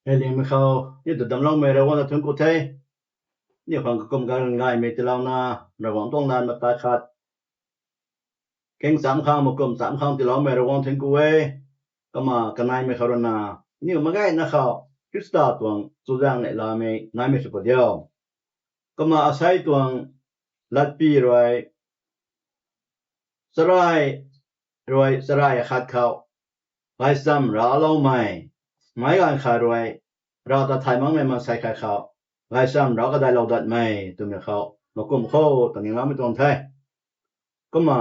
Heading me khao ni da dam long me ra wan thun ku thai ni khang kom ga ngai me tilaw na rawang tong nan ma ta khat keng sam khang ma kom sam khang tilaw me ra wan thun ku we kama kanai me kharona ni ma gai na khao krista tuang chu jang ne la me nai me su ko dio kama asai tuang lat pi roi sarai khat khao lai sam ra lo mai gan kha roi ra ta thai mang me ma sai kha khao lai sam ra ka dai lo dat mai tu me khao ma kum kho ta ni ngam tong thai kama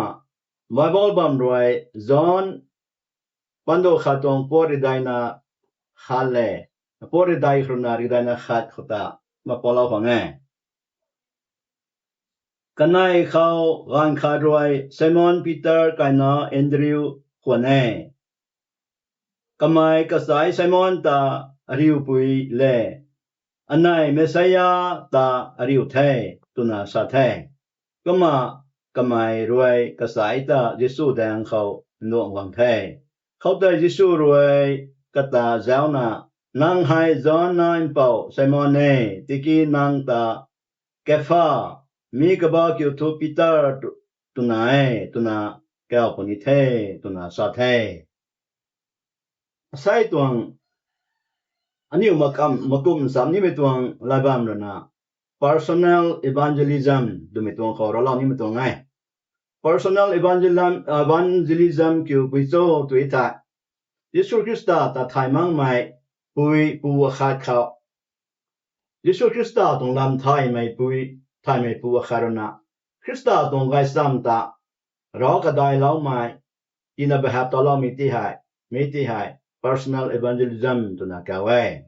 bible bam roi zon pando khatong pori dai na khale pori dai khruna ri dai na khat khota ma polo pa nge kanai khao gan kha roi Simon Peter kaina Andrew khwane kamai kasai Simon ta ariu pui le anai Messiah ta ariu thai tuna sa thai kama kamai roi kasai ta Jesu dang khao nuang wang thai khao ta Jesu roi kata zauna nang hai zon nine pau Simon ne tiki nang ta kefa mi ka ba kyu tu Peter tuna kao poni thai tuna sa thai sai tuang ani makum sam ni me tuang labam na personal evangelism du me tuang kho ra ni me tuang ngai personal evangelism kyu bizo tu ita Yesu Krista ta thai mang mai pui pu khat khao Yesu Krista tong lam thai mai pu kharona Krista tong gai sam ta ro ka dai lau mai ina behap ta lau mi ti hai personal evangelism tu na ka wai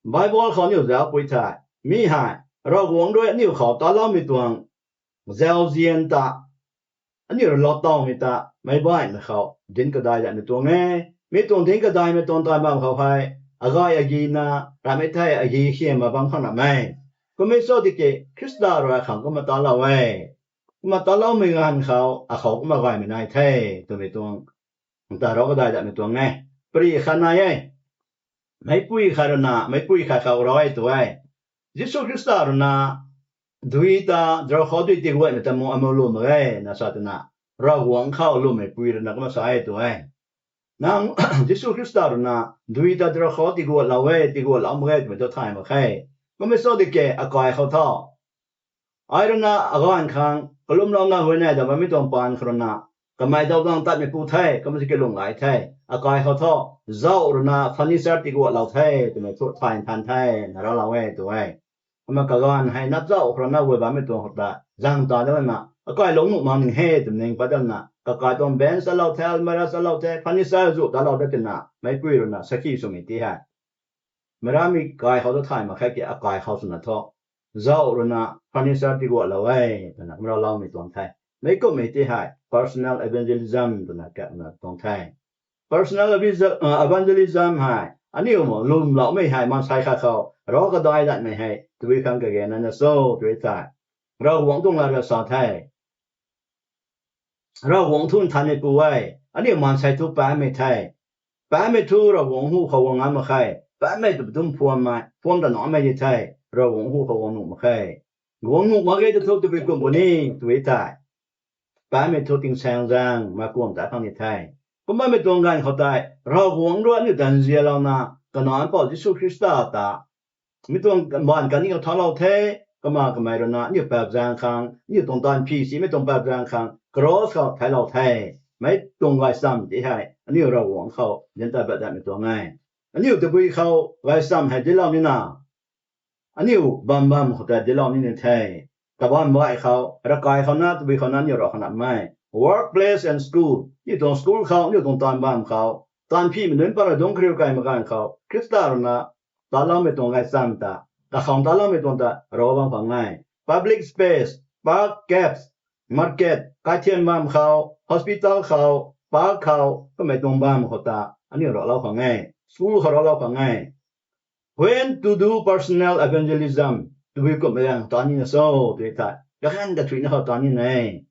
Bible kho niu za pui tha mi hai ro wong doi niu kho ta lau mi tuang zao zien ta ani ro lo tong mi ta mai bai na kho din ka dai da ni tuang nge mi tuang din ka dai me tuang tai bam kho hai agai agi na ra me thai agi khiem ma bang khang na mai ko me so ti ke Krista ro khang ko ma ta la wai ma ta lau me gan kho a kho ko ma gai me nai thai tu me tuang ta ro ka dai da me tuang nge pri khana ye mai pui kharona mai pui kha kha roi tu ai Jesu Krista ro na duita dro kho du ti wai me ta mo amolo ma gai na sa ta na ra wang khao lu me pui ro na ko ma sai tu ai nang Jesu Krista ro na duita dro kho ti go la wai ti go la ma gai me to thai ma khai ko me so de ke a kai kho tho ai ro na a gan khang kolum long na hoi na da ma mi tong pan khrona kamai dau dang tat me pu thai ko ma si ke long ngai thai a kai kho tho zau ro na furniture ti go la thai tu me so thai than thai na ra la wai tu ai ko ma ka gan hai nap zau khrona we ba me tong hota jang ta da na a kai long nu ma ning he tu ning pa dam na ka ka tong ben sa lau thai mara sa lau thai furniture zu da lau da tin na mai pui ro na sakhi so mi ti hai mara mi kai kho to thai ma khai ke a kai kho su na tho zau ro na furniture ti go la wai na ma lau mi tong thai mai ko me ti hai personal evangelism tu na ka na tong thai personal evangelism hai ani mo lum lao mai hai ma sai kha khao ro ka dai dat mai hai tu wi khang ka ge na na so tu ta ro wong tong la ra sa thai ro wong thun than ne ku wai ani man sai tu pa me thai pa me tu ro wong hu kho wong am ma khai pa me tu tum phom da no mai thai ro wong hu kho wong nu ma khai wong nu ma ge tu tu bi ku bo ni tu ta pa me tu ting sang jang ma kuam ta khang ni thai ko ma me tong gan kho tai ro wong ro ni dan zia lao na ka na pa Jesu Krista ta mi tong man kan ni ka tha lao the ka ma ro na ni pa jang khang ni tong dan phi si me tong pa jang khang cross ka thai lao thai mai tong gai sam ti hai ani ro wong kho yen ta ba da me tong ngai ani tu bi kho gai sam hai de lao ni na ani bam kho ta de lao ni ne thai ta ban mai kho ra kai kho na tu bi kho na ni ro kho na mai workplace and school ni tong school kho ni tong tan bam kho tan phi me nen pa ra dong khriu kai ma gan kho Krista ro na ta lao me tong gai sam ta khong ta lao me tong ta ro bang pa ngai public space park gaps market ka thian bam kho hospital kho park kho ko me tong bam kho ta ani ro lao kho ngai school kho ro lao kho ngai when to do personal evangelism to be ko me yang ta ni na so tu ta ga han da thui na ho ta ni nai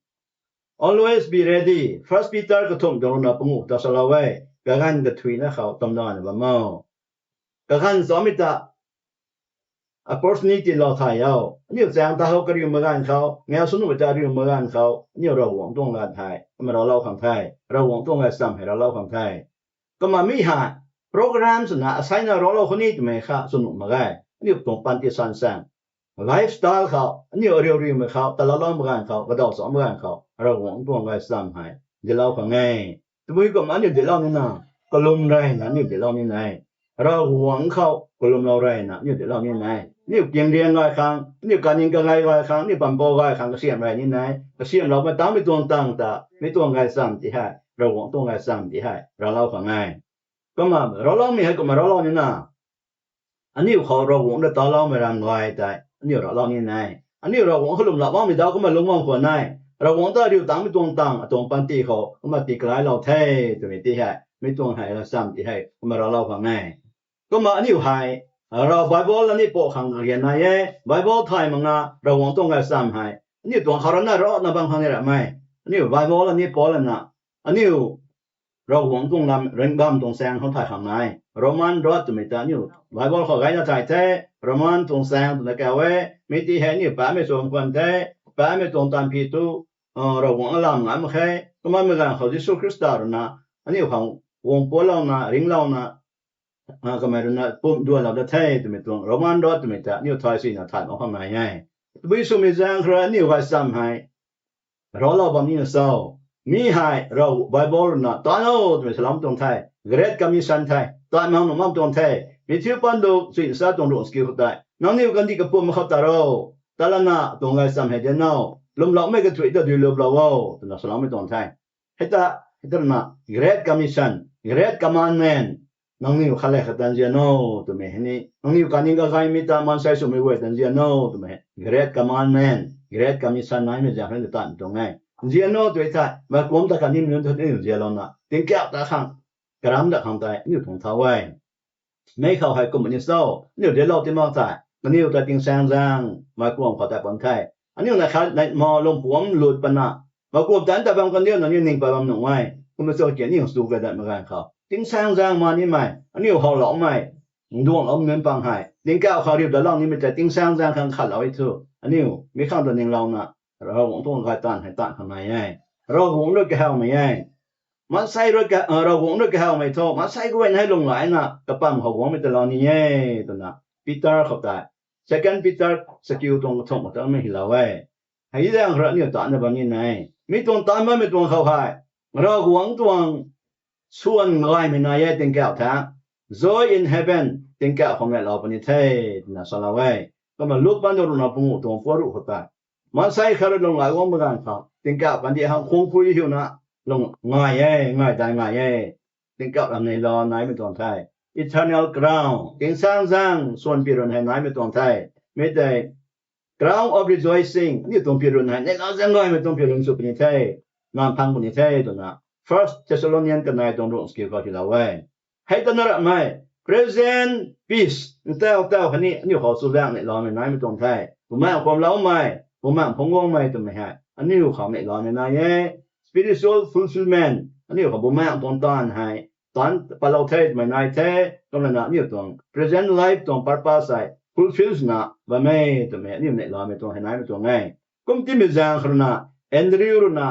always be ready first Peter ka thom dong na pungu ta sa la wai ga han da thui na kho tam na ba mo กะคันสอมิตะopportunity เราถ่ายเอานี่แสงตาเขาก็เรียนมากันเขาแนวสนุกจะเรียนมากันเขานี่เราหวังต้องการไทยมาเราเล่าคำไทยเราหวังต้องการซ้ำให้เราเล่าคำไทยก็มาไม่หาโปรแกรมสนะอาศัยเราเล่าคนนี้จะไม่ค่ะสนุกมาได้นี่ตรงปันที่สันแสงไลฟ์สไตล์เขานี่เรียนมาเขาแต่เราเล่ามากันเขาก็ดอกสอนมากันเขาเราหวังต้องการซ้ำให้เดี๋ยวเล่าคำไงตัวก็มันเดี๋ยวเล่านี่นะก็ลมแรงนะนี่เดี๋ยวเล่านี่ไงเราหวังเขาก็ลมเราแรงนะนี่เดี๋ยวเล่านี่ไงนี่เพียงเรียนง่ายครั้งนี่การยิงกันง่ายครั้งนี่ปั่นโป้ง่ายครั้งก็เสียมไรนี่ไงก็เสียมเราไม่ตามไม่ตรงตั้งแต่ไม่ตรงง่ายซ้ำที่ให้เราหวังตรงง่ายซ้ำที่ให้เราเล่าคำไงก็มาเราเล่าไม่ให้ก็มาเราเล่านี่นะอันนี้เขาเราหวังได้ตาเล่าไม่รังง่ายแต่อันนี้เราเล่านี่ไงอันนี้เราหวังเขาลงหลับว่าไม่ได้ก็มาลงว่างคนไงเราหวังได้เดียวตั้งไม่ตรงตั้งตรงปันตีเขาก็มาตีกลายเราเท่ตัวไม่ที่ให้ไม่ตรงให้เราซ้ำที่ให้ก็มาเราเล่าคำไงก็มาอันนี้ให้เราไบเบิลนี่ปกขังเรียนนะเย่ไบเบิลไทยมังนะเราหวังต้องการซ้ำให้อันนี้ตัวเขาเราเราบางครั้งนี่แหละไม่อันนี้ไบเบิลนี่ปอแล้วนะอันนี้เราหวังต้องนำเรื่องบ้ามตรงแสงเขาถ่ายข้างในโรมันรอดตัวไม่ตานี่ไบเบิลเขาไกด์ถ่ายเท่โรมันตรงแสงตัวแกเวไม่ที่เห็นนี่ป้าไม่ส่งคนเท่ป้าไม่ตรงตามพิจูเราหวังลำงานไม่ใช่ก็มันไม่กันเขาที่สุคริสต์นะอันนี้เขาวงปอเรานะริงเรานะก็ไม่รู้นะปุ่มดูเราจะเท่ตัวไม่ตรงโรมันรอดตัวไม่ตานี่ถ่ายสินะถ่ายออกข้างในไงวิสุมิจังครานี่ไว้ซ้ำให้เราบางนี่เศร้ามีให้เราไบเบิลนะตอนโน้ตัวไม่สลามตรงไทยเกรดคำมิสันไทยตอนมันตรงไทยมีที่ปันดูสิ่งสาตรงรุ่งสกิลได้น้องนี่กันที่กับปุ่มเขาตาเราตาลนะตรงไว้ซ้ำให้เจ้าน้าลมเราไม่กระตุ้ยตัวดูลมเราตัวนั้นสลามไม่ตรงไทยให้ตานะเกรดคำมิสันเกรดคำมันแมนน้องนี่ขลังขัดตันเจียโน่ตัวไม่เห็นนี่น้องนี่การนิ่งก็ใครมีตามันใส่สมัยเวทันเจียโน่ตัวไม่เกรดคำมันแมนเกรดคำมิสันนั่นไม่จะเป็นตันตรงไงเจียโน่ตัวที่มาควมตะการนิ่มนั่นตัวนี้เจียโน่นะถึงแก่ตาข้างกระดำตะข้างใต้นี่ถุงเท้าไว้ไม่เข้าให้กลุ่มนี้เศร้านี่เดี๋ยวเราที่มองใต้มันนี่ตัวติงแสงจังมาควมเขาแต่ปนไทยอันนี้นะครับในมอลงผมหลุดปนะมาควมจันแต่บางคนเดียวนั่นนี่นิ่งไปบางหนุ่มไว้คุณไม่เจอเกี่ยนี่สู้กันได้เหมือนกันเขาติงแสงจังมานี่ไหมอันนี้เขาหลอกไหมดวงเอาเงินปังให้ติงแก้วเขาเรียบแต่ล่องนี่มันจะติงแสงจังข้างขัดเราไว้ทั่วอันนี้ไม่ข้างตัวนึงเรานะเราหวังต้องการต้านให้ต้านข้างในไงเราหวังเรื่องแก้วไม่ไงมันใส่เรื่องเราหวังเรื่องแก้วไม่ทั่วมันใส่ก็ไว้ให้ลงไหลนะกระปั้มเขาหวังไม่แต่เรานี่ไงตัวน่ะปีเตอร์เขาได้ second Peter สกิลตรงท่องมาตั้งไม่เห็นเราไว้ให้เรื่องเราเนี่ยต้านในบางนี้ไงไม่ตรงต้านไม่ตรงเขาให้เราหวังตรงส่วนไรไม่นายติงแก้วทั้ง Joy in heaven ติงแก้วของเราปนิเทศนะสลาไว้ก็มาลุกบันดาลนาปุ่งตรงฟัวรุขตามันใส่คาร์ลงไหลว่าเหมือนกันครับติงแก้วปันที่ห้องคงคุยอยู่นะลงง่ายง่ายได้ง่ายติงแก้วทำในรอไหนไม่ตรงไทย Eternal ground ติงสร้างส่วนพิรุณให้ไหนไม่ตรงไทยไม่ได้ ground of rejoicing นี่ตรงพิรุณให้ในเราจะง่ายไม่ตรงพิรุณสุปนิเทศนามพังปนิเทศตัวนะFirst Thessalonians กันในตรงรุ่งสกิลก็ที่เราไว้ให้ตั้งระไม่ present peace เต้าคนนี้นี่ขอสู้แรงในเราไม่นายไม่ตรงไทยผมแม่ความเล่าไม่ผมแม่ผมงงไม่ตรงไม่ให้อันนี้เขาไม่เราไม่นาย spiritual fulfillment อันนี้เขาผมแม่ตรงต้านให้ตอนปเราเทศไม่นายเทตรงนั้นนี่ตรง present life ตรง purpose ใส่ fulfills นะว่าไม่ตรงไม่นี่ในเราไม่ตรงให้นายไม่ตรงไงกุมที่มีจางขนาด Andrew นะ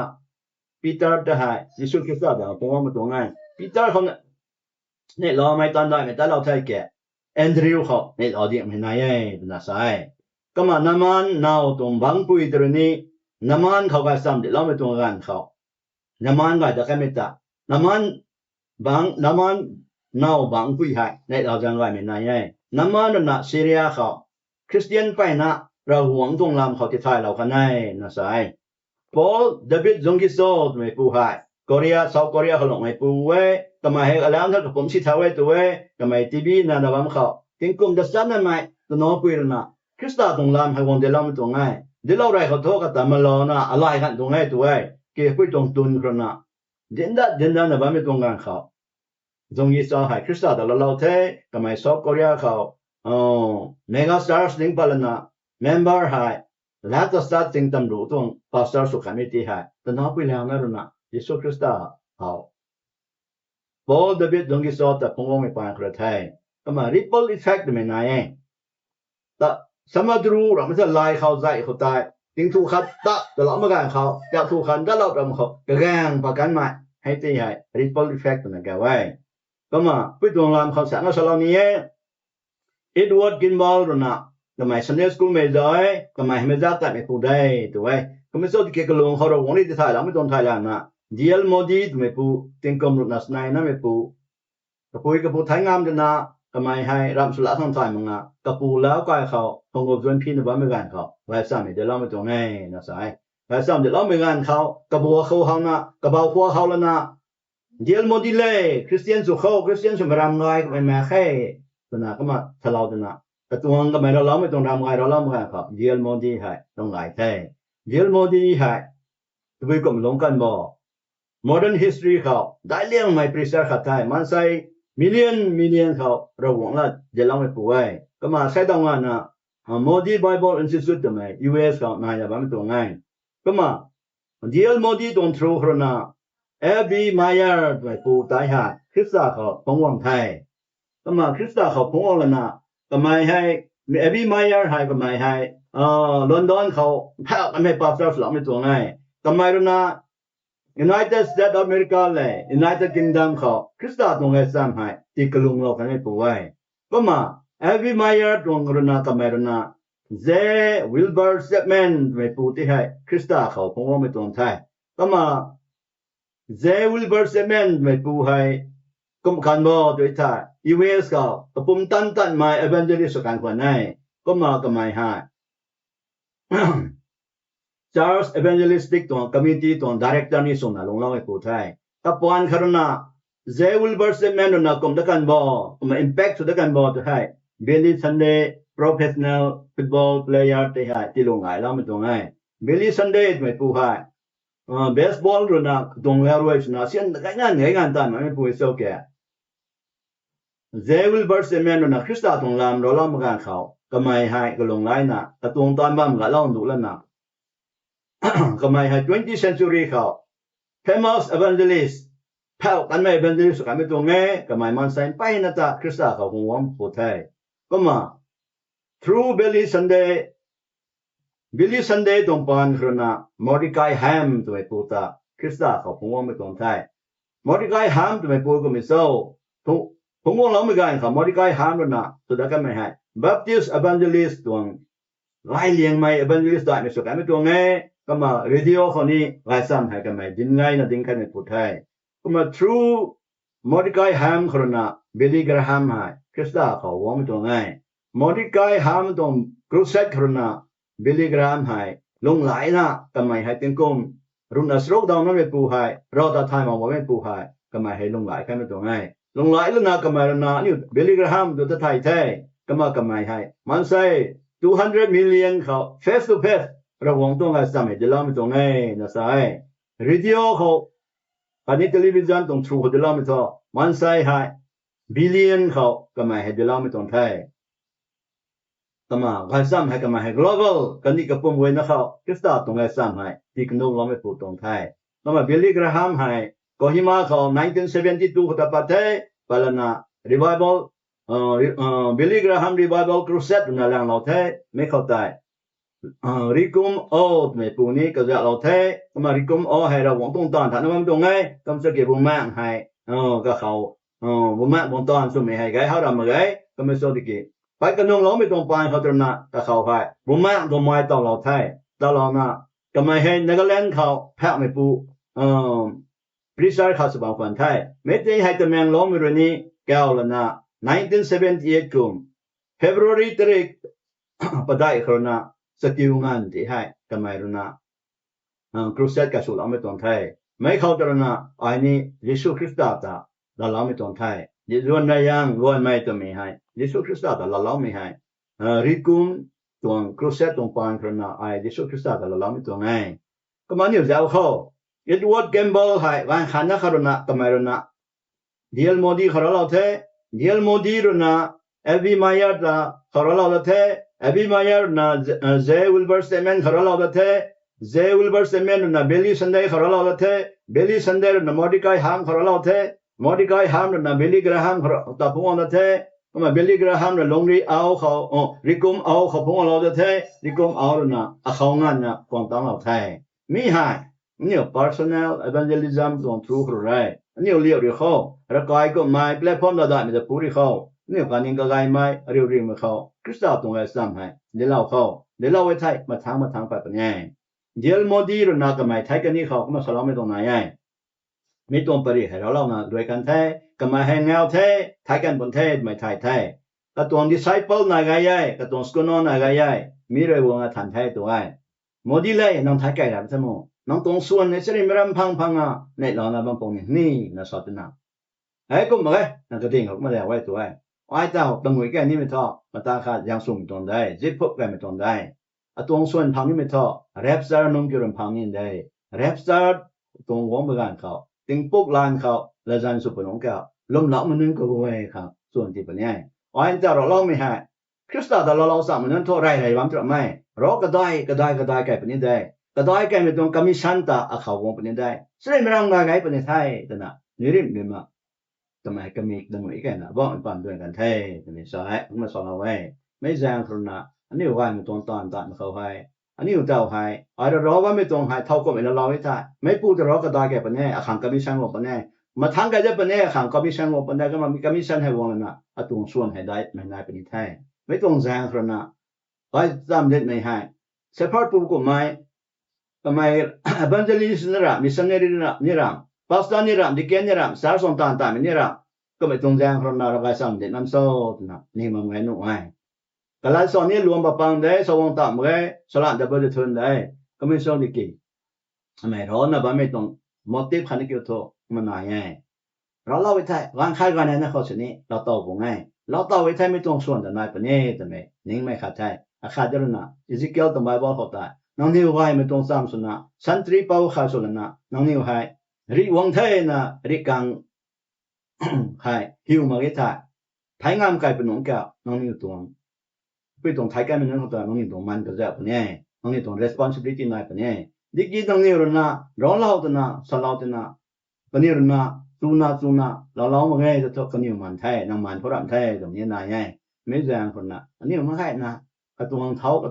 Peter ได้ยิสุคริสต์ได้ผมว่ามันตรงไง Peter เขาเนี่ยเราไม่ตันได้ไม่แต่เราใช้แก่ Andrew เขาเนี่ยเราดีไม่นายนะใช่ก็มาน้ำมันน่าวตรงบางปุยตรงนี้น้ำมันเขาก็ซ้ำเดี๋ยวเราไม่ตรงกันเขาน้ำมันก็จะแค่ไม่ตัดน้ำมันน่าวบางปุยให้เนี่ยเราจะไม่นายน้ำมันน่ะซีเรียเขาคริสเตียนไปนะเราหวงตรงลำเขาที่ไทยเรากันได้นะใช่Paul David Zongiso ไม่ปูให้เกาหลีเซาท์เกาหลีเขาลงไม่ปูเว้ก็มาให้แล้วถ้าผมสิท้าไว้ตัวเว้ก็ไม่ทีวีนั่นนะว่าเขาถึงกลุ่มจะสั่นนั่นไม่ตัวน้องปุยนะคริสต์ตรงลำให้วงเดลล์ตรงไงเดลล์ไรเขาโทษกันแต่มาลอนะอะไรกันตรงไงตัวเว้เกี่ยวกับตรงตุนคนน่ะเดินได้นะว่าไม่ตรงกันเขาZongiso ให้คริสต์ตเราเทก็ไม่เซาท์เกาหลีเขาเมกาสตาร์สลิงพาลนะเมมเบอร์ให้แล้วก็สตาร์ทสิ่งตำรวจตรงพาสเตอร์สุขามิติให้แต่น้องพี่เลี้ยงนั่นนะยิสุคริสต์เขาพอเดวิดดงกิโซแต่พงศ์ไม่ปานกระไทยก็ ก็มา ripple effect ไม่นายแต่สมัยรู้เราไม่ใช่ลายเขาใจเขาตายถึงถูกขัดตะแต่เราไม่กันเขาจะถูกขัดก็เราทำเขากระแกงประกันใหม่ให้ตีให้ ripple effect นั่นแกไว้ก็มาพูดตรงรำเขาแสงเราสลานี้เอ็ดวาร์ดกินบอลนะทำไมซันเดย์สคูลไม่ได้ทำไมไม่ได้แต่ไม่พูดได้ตัวไว้ก็ไม่สนที่เกี่ยวกับลงเขาเราวันนี้ที่ไทยเราไม่ต้องไทยแล้วนะDL Modi ไม่พูดถึงกำหนดนัสนายนะไม่พูดก็พูดไทยงามดีนะทำไมให้รำสุราทั้งไทยมึงอ่ะก็พูดแล้วก็ให้เขาคงกบจนพี่นึกว่าไม่กันเขาไว้ซ้ำเดี๋ยวเราไม่ต้องให้นะสายไว้ซ้ำเดี๋ยวเราไม่กันเขาก็บัวเขานะก็เบาหัวเขาแล้วนะ DL Modi เลยคริสเตียนสุขคริสเตียนสุมรำง่ายไม่แม้แค่ตัวนะก็มาทะเลาะตัวนะแต่ตัวนั้นก็ไม่เราไม่ต้องรำง่ายเราไม่กันเขา DL Modi ให้ต้องง่ายแท้ DL Modi ให้ตัวก็ไม่ลงกันบ่Modern history เขาได้เลี้ยงไม่ปริศนาไทยมันใส่มิลเลียนเขาระวังละจะลองไปป่วยก็มาใช้ตรงนั้นนะ Modi Bible Institute ทำไม US เขานายจะไม่ตรงไงก็มา DL Modi ตรงทรูเขานะ Abby Meyer ไปปูตายหาคริสต์เขาพงวังไทยก็มาคริสต์เขาพงวังแล้วนะก็ไม่ให้ Abby Meyer ให้ก็ไม่ให้ลอนดอนเขาแพ้ก็ไม่ปรับตัวไม่ตรงไงก็ไม่รู้นะUnited States of America เลย United Kingdom เขาคริสต์ตรงไอ้ซ้ำให้ที่กลุ่มเรากันไม่ป่วยก็มา Abby Meyer ตรงรณาก็ไม่รณา Wilbur Stedman ไม่พูดที่ให้คริสต์เขาผมว่าไม่ตรงไทยก็มา Wilbur Stedman ไม่พูดให้กุมขันบ่ด้วยไทย US เขาก็ปุ่มตันมา Evangelist กันกว่าไหนก็มาก็ไม่ให้Charles Evangelistic ตัว Committee ตัว Director นี่ส่งนะลงเล่าให้ผู้ไทยถ้าปอนคารณะ Wilbur Stedman นะกรมตะกันบ่มา impact สุดตะกันบ่ตัวให้ Billy Sunday professional football player ที่ให้ที่ลงไงแล้วไม่ตรงไง Billy Sunday ไม่ผู้ให้baseball หรือนะตรงแล้วด้วยนะเสียงงานตามไม่ผู้เสียแก่ Wilbur Stedman นะคริสต์ตรงลำเราเล่ามากันเขาก็ไม่ให้ก็ลงไล่นะแต่ตรงตอนบ้านก็เล่าดูแล้วนะก็ไม่ให้ 20th century เขา famous evangelist แพ้กันไม่ evangelist กันไม่ตรงไงก็ไม่มันใส่ไปนะจ๊ะคริสต์เขาคงว่าผู้ไทยก็มา through Billy Sunday ตรงปานครนะ Mordecai Ham ตัวไอ้ผู้ตาคริสต์เขาคงว่าไม่ตรงไทย Mordecai Ham ตัวไอ้ผู้ก็ไม่เศร้าผมว่าเราไม่กันเขา Mordecai Ham นะสุดท้ายก็ไม่ให้ Baptist evangelist ตัวไล่เลี้ยงไม่ evangelist ได้ไม่สุดกันไม่ตรงไงก็มา radio คนนี้ไล่ซ้ำให้กันไหมดินไงนะดินกันไม่พูดไทยก็มา through Mordecai Ham คนน่ะ Billy Graham ให้คริสต์เขาว่าไม่ตรงไง Mordecai Ham ตรง crusade คนน่ะ Billy Graham ให้ลงหลายนะก็ไม่ให้เป็นกลุ่มรุ่นอัสโรกดาวนั้นไม่ปูให้เราตัดไทยมาว่าไม่ปูให้ก็ไม่ให้ลงหลายกันไม่ตรงไงลงหลายแล้วนะก็ไม่แล้วนะนี่ Billy Graham ตัวตัดไทยแท้ก็มาก็ไม่ให้มันใส่200 million เขา face to faceระวังตรงไอ้สมัยเดี๋ยวเราไม่ตรงไงนะสายรีดิโอเขาอันนี้ทีวีตรงทรูเดี๋ยวเราไม่ตรงมันใส่ให้บิลเลียนเขาก็ไม่ให้เดี๋ยวเราไม่ตรงไทยก็มาไอ้สมัยก็ไม่ให้ global กันนี่ก็ปุ่มไว้นะเขาคริสต์ตรงไอ้สมัยที่กันเราไม่พูดตรงไทยก็มาบิลลี่กราฮัมให้ก็หิมะเขา1972เขาตัดไปเทไปแล้วนะ revival Billy Graham revival crusade นั่นแหละเราเทไม่เข้าใจริกุมโอไม่ปูนี้ก็จะเราเทก็มาริกุมโอให้เราวงตรงตอนฐานมันตรงไงก็จะเก็บบุญมากให้ก็เขาบุญมากบนตอนสุ่มให้ไงเขาทำอะไรก็ไม่สนที่กี่ไปกันน้องเราไม่ตรงไปเขาตรงนั้นก็เขาให้บุญมากตรงไม้ต่อเราเทต่อเรานะก็ไม่ให้นักเล่นเขาแพ้ไม่ปูปริศนาเขาสบายคนไทยไม่ได้ให้ตำแหน่งล้มเรื่องนี้แก้วแล้วนะ1978กุม February 3ปได้คนนะสกิลงานที่ให้ก็ไม่รู้นะครูเซตกับสุลาไม่ตรงไทยไม่เข้าใจนะไอ้นี่ยิสุคริสต์ตาเราไม่ตรงไทยยิสุนายยังรวยไม่ต้องไม่ให้ยิสุคริสต์ตาเราไม่ให้ริกุมตรงครูเซตตรงปานคนนะไอ้ยิสุคริสต์ตาเราไม่ตรงไงก็มันอยู่แล้วเขาเอ็ดวาร์ดแกมเบิลให้วันขันนะเขารู้นะก็ไม่รู้นะดีเอลโมดีเขาเราเทดีเอลโมดีรู้นะเอวีมายาร์ละเขาเราเทAbby Meyer na Wilbur Stedman kharala lathe Wilbur Stedman na Billy Sunday kharala lathe Billy Sunday na Mordecai Ham kharala lathe Mordecai Ham na Billy Graham ta pung lathe ก็มาเบลลี่กระหามน่ะลงรีเอาเขาริกุมเอาเขาพงเราจะแท้ริกุมเอาน่ะเขางานน่ะกองตามเราแท้มีหายนี่ personal evangelism ตรงทรูกระไรนี่เรียกเรียกเขาระกายก็ไม่แปลพร้อมได้ไม่จะพูดเขานี่การยิงกระไรไม่เรียกมาเขาคริสต์ตรงไอ้ซ้ำให้เดี๋ยวเราเขาเดี๋ยวเราไว้ไทยมาทางไปเป็นไงเดี๋ยวโมดีรนักก็ไม่ไทยกันนี่เขาก็มาสลามไม่ตรงไหนไงไม่ตรงปริให้เรานะด้วยกันแท้ก็มาให้เงาแท้ไทยกันบนแท้ไม่ไทยแท้ก็ตรง disciple นายใหญ่ก็ตรง scholar นายใหญ่มีเรื่องทันแท้ตัวไอ้โมดีเลยน้องไทยไกลแล้วใช่มั้ยน้องตรงส่วนในสิริมรำพังอ่ะในเรานะบางปงนี่นะสอดนะไอ้ก็มาเลยนั่นก็ดิ่งเขามาแล้วไว้ตัวไอ้เจ้าตรงหัวแกนี่ไม่ทอมาตาขาดยังสุ่มตรงได้จิตพบกันไม่ตรงได้ตรงส่วนพังนี่ไม่ทอแรปสตาร์น้องจุรพังนี่ได้แรปสตาร์ตรงวงบกันเขาติงปุกลานเขาและจันสุปนงแก้วลมหลับมันนึงก็ไว้ครับส่วนที่เป็นไงไอ้เจ้าเราไม่ให้คริสต์แต่เราสามมันนั้นโทษไรบ้างจะไม่รอก็ได้แก่เป็นนี้ได้ก็ได้แก่ไม่ตรงกามิชันตาเขาวงเป็นนี้ได้สิไม่รังมาไงเป็นไทยแต่นะนี่ริมนี่มาทำไมก็มีดังนี้กันนะบอกมันปั่นด้วยกันไทยแต่นี่สายมาสอนเอาไว้ไม่แซงคนน่ะอันนี้ว่ามันตรงตอนมาเข้าให้อันนี้เจ้าให้รอว่าไม่ตรงให้เท่ากับเราไว้ท่าไม่พูดจะรอก็ได้แก่เป็นนี้อาคารกามิชันวงเป็นนี้มาทางกันจะเป็นนี้อาคารกามิชันวงเป็นนี้ก็มามีกามิชันให้วงแล้วนะตรงส่วนให้ได้ไม่นายเป็นไทยไม่ตรงแซงคนน่ะไว้จำเด็ดไม่ให้เฉพาะปุ๊บก็ไม่ก็ไม่ evangelist นี่ล่ะ missionary นี่ล่ะ pastor นี่ล่ะ deacon นี่ล่ะสารสนตานตามนี่ล่ะก็ไม่ตรงแซงคนน่ะเราไปสอนเด็ดน้ำโซ่นะนี่มันไงนู่นไงก็หลายสอนนี่รวมปะปังได้สวงตามไว้สละดับเบิลทุนได้ก็ไม่สอนดีกี่ไม่ร้อนนะบ่ไม่ตรง motive คันนี้ก็โตมันน่าไงเราเล่าไว้ไทยร้านขายกันนะเขาชนี้เราตอบไงเราตอบไว้ไทยไม่ตรงส่วนแต่นายปะนี่แต่ไม่นิ่งไม่ขาดใจขาดจรณะ Ezekiel ตรงไบเบิลเขาตายน้องนิวไว้ไม่ตรงซ้ำสุนะสันตรีเป้าขาสุนะน้องนิวไว้ริวังไทยนะริกังไว้หิวมาเกตายไทยงามไกลเป็นน้องแก้วน้องนิวตรงไปตรงไทยกันเป็นน้องตัวน้องนิวตรงมันก็จะปะนี่น้องนิวตรง responsibility นายปะนี่ดิกีน้องนิวนะร้องเล่าตัวนะสลาวตัวนะปะนี่นะจูนาเรามาไงจะทอกกันอยู่มันไทยนางมันพระรามไทยตรงนี้นายไงไม่แซงคนน่ะอันนี้มันให้นะกระตวงเท้าต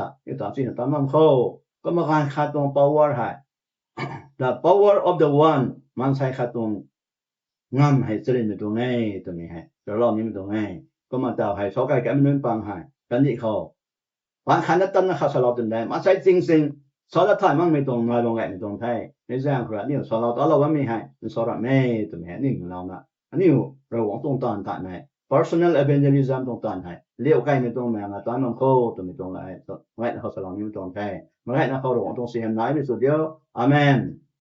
ะอยู่ตามสิ่งตามมันเข้าก็มาการขาดตรง power ให้ the power of the one มันใช้ขาดตรงงามให้เจริญในตรงนี้ตรงนี้ให้เรานี้มันตรงนี้ก็มาเจ้าให้ชอบกันมันปังให้กันนี่เขาบางคันนั้นนะเขาสลบจนได้มาใช้จริงสอนไทยมันไม่ตรงน้อยลงไงไม่ตรงไทยไม่แซงครับนี่สอนเราว่าไม่ให้สอนไม่ตรงนี้นี่เรานะอันนี้เราหวังตรงตอนตานให้ personal evangelism ตรงตานให้เลี้ยวใกล้ไม่ตรงแม่มาตอนมันเข้าตรงไม่ตรงไรไว้เขาสลองนี่ไม่ตรงไทยมาให้นะเขาหวังตรงเสียงไหนที่สุดเดียวอาเมน